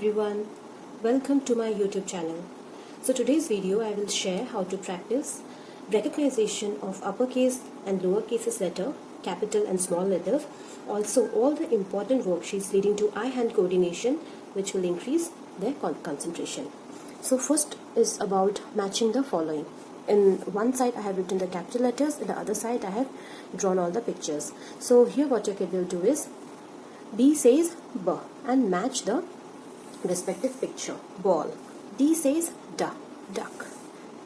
everyone, welcome to my YouTube channel. So today's video I will share how to practice recognition of uppercase and lowercase letter, capital and small letter, also all the important worksheets leading to eye-hand coordination which will increase their concentration. So first is about matching the following. In one side I have written the capital letters, in the other side I have drawn all the pictures. So here what your kid will do is B says B and match the respective picture. Ball. D says duck,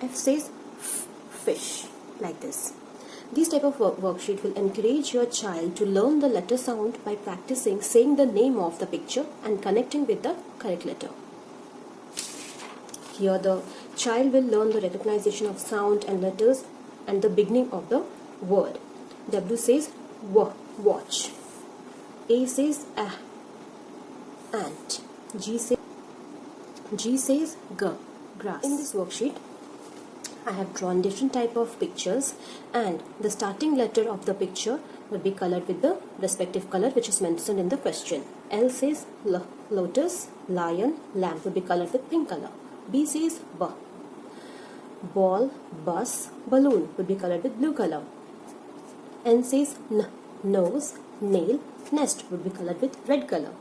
F says fish, like this. This type of worksheet will encourage your child to learn the letter sound by practicing saying the name of the picture and connecting with the correct letter. Here the child will learn the recognition of sound and letters and the beginning of the word. W says watch. A says ant. G says grass. In this worksheet I have drawn different type of pictures and the starting letter of the picture will be colored with the respective color which is mentioned in the question. L says lotus, lion, lamp will be colored with pink color. B says ball, bus, balloon will be colored with blue color. N says nose, nail, nest will be colored with red color.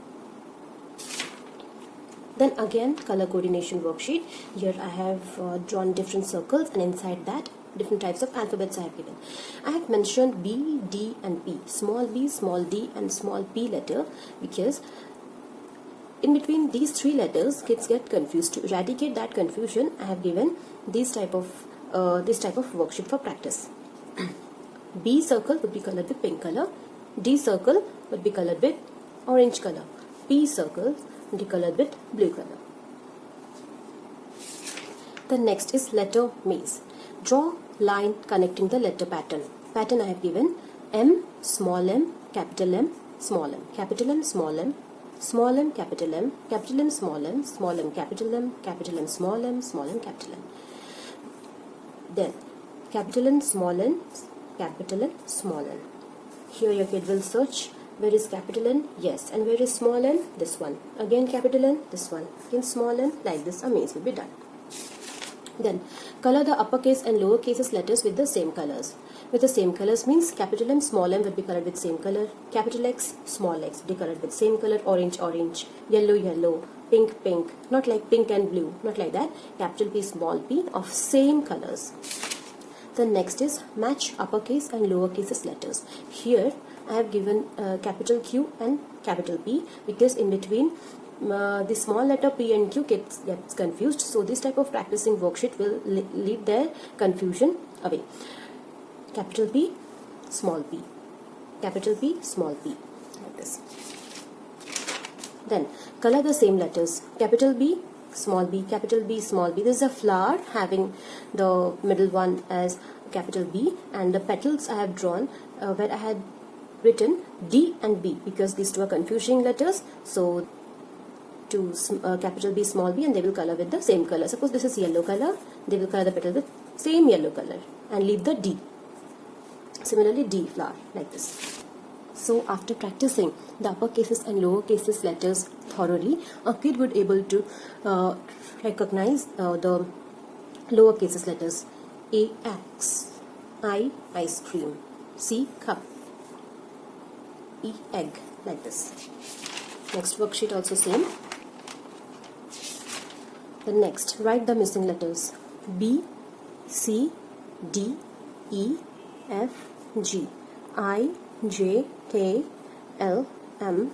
Then again color coordination worksheet. Here I have drawn different circles and inside that different types of alphabets I have given. I have mentioned B, D and P. Small b, small d and small p letter because in between these three letters kids get confused. To eradicate that confusion I have given this type of worksheet for practice. B circle would be colored with pink color. D circle would be colored with orange color. P circle would be colored with blue color. The next is letter maze. Draw line connecting the letter pattern. Pattern I have given M, small m, capital M, small m, capital M, small m, small m, capital M, capital M, small m, small m, capital M, capital M, small m, small m, capital M. Then capital N, small n, capital N, small n. Here your kid will search where is capital N, yes, and where is small n, this one. Again capital N, this one. Again small n, like this a maze will be done. Then color the uppercase and lowercase letters with the same colors. With the same colors means capital M, small m will be colored with same color. Capital X, small x will be colored with same color. Orange, orange. Yellow, yellow. Pink, pink. Not like pink and blue. Not like that. Capital P, small p of same colors. The next is match uppercase and lowercase letters. Here I have given capital Q and capital P because in between the small letter P and Q gets confused. So this type of practicing worksheet will lead their confusion away. Capital P, small p. Capital P, small p. Like this. Then color the same letters. Capital B, small b, capital B, small b. This is a flower having the middle one as capital B and the petals I have drawn where I had written D and B because these two are confusing letters. So to capital B, small b, and they will color with the same color. Suppose this is yellow color, they will color the petal with same yellow color and leave the D. Similarly D flower like this. So after practicing the uppercases and lowercases letters thoroughly, a kid would able to recognize the lowercases letters. A, axe. I, ice cream. C, cup. E, egg, like this. Next worksheet also same. The next, write the missing letters. B, C, D, E, F, G, I, J, K, L, M,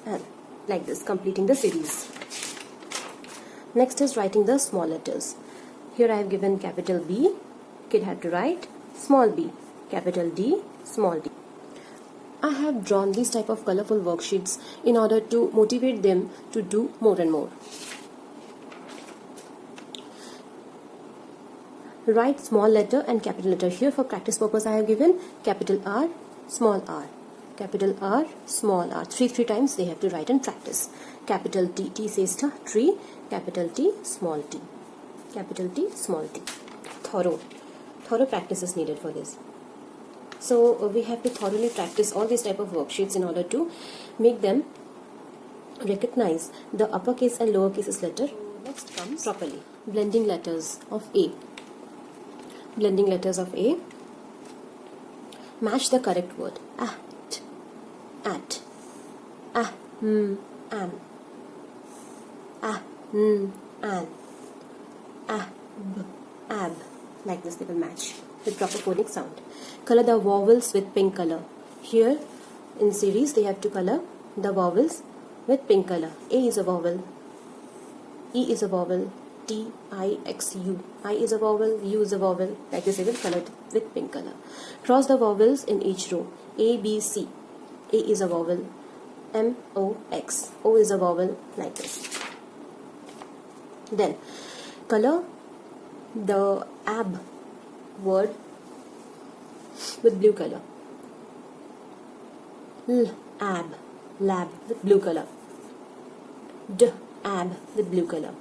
N. Like this, completing the series. Next is writing the small letters. Here I have given capital B. Kid had to write small b, capital D, small d. I have drawn these type of colorful worksheets in order to motivate them to do more and more. Write small letter and capital letter. Here for practice purpose I have given capital R, small r. Capital R, small r. Three times they have to write and practice. Capital T, T says tree. Capital T, small t. Capital T, small t. Thorough practice is needed for this. So we have to thoroughly practice all these type of worksheets in order to make them recognize the uppercase and lowercase letter. Next comes properly blending letters of A. Blending letters of A. Match the correct word. At, am, an, ab. Like this they will match with proper phonic sound. Color the vowels with pink color. Here in series they have to color the vowels with pink color. A is a vowel, E is a vowel, T, I, X, U. I is a vowel, U is a vowel. Like this I will color it with pink color. Cross the vowels in each row. A, B, C. A is a vowel, M, O, X. O is a vowel, like this. Then color the ab word with blue color. Ab, lab with blue color. Ab with blue color.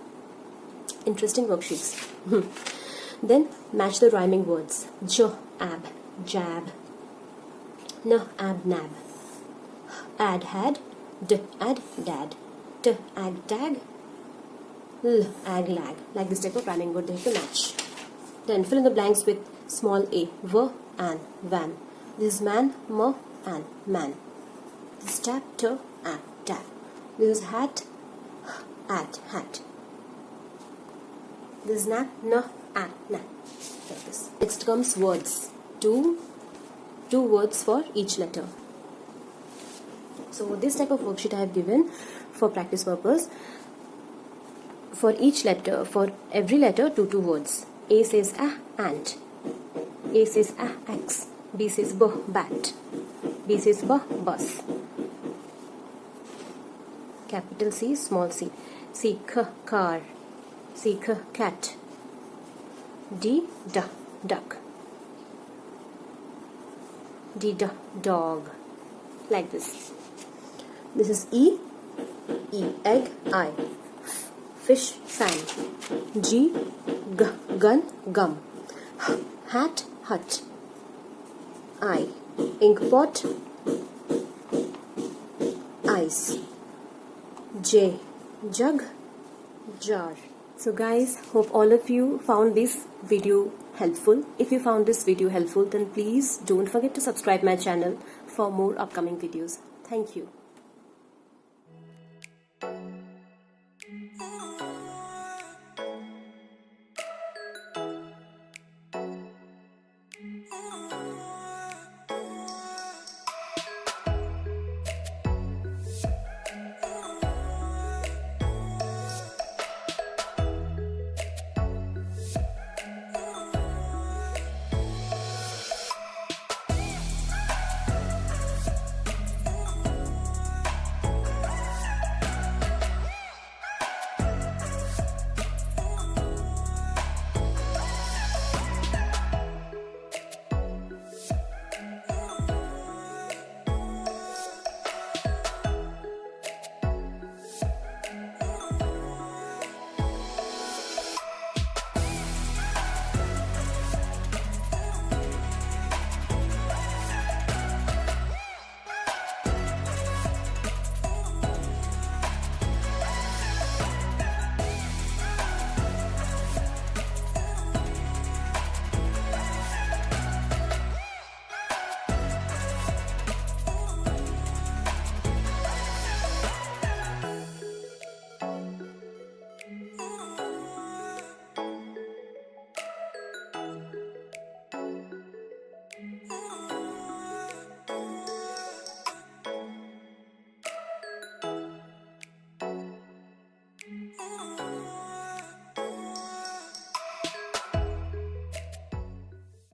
Interesting worksheets. Then match the rhyming words. Ab, jab. Ab, nab. Ad, had. Ad, dad. Ag, tag. Ag, lag. Like this type of rhyming word they have to match. Then fill in the blanks with small a. An, van. This is man, an, man. This is tap, tap. This is hat, hat. This is nap, nap. Like this. Next comes words. Two words for each letter. So this type of worksheet I have given for practice purpose. For each letter, for every letter, two words. A says ant. A says axe. B says bat. B says bus. Capital C, small c. C, car. C, cat. D, duck. D, dog. Like this. This is E, egg, I. Fish, fan. G, gun, gum. Hat, hut. I, ink pot, ice. J, jug, jar. So guys, hope all of you found this video helpful. If you found this video helpful, then please don't forget to subscribe my channel for more upcoming videos. Thank you.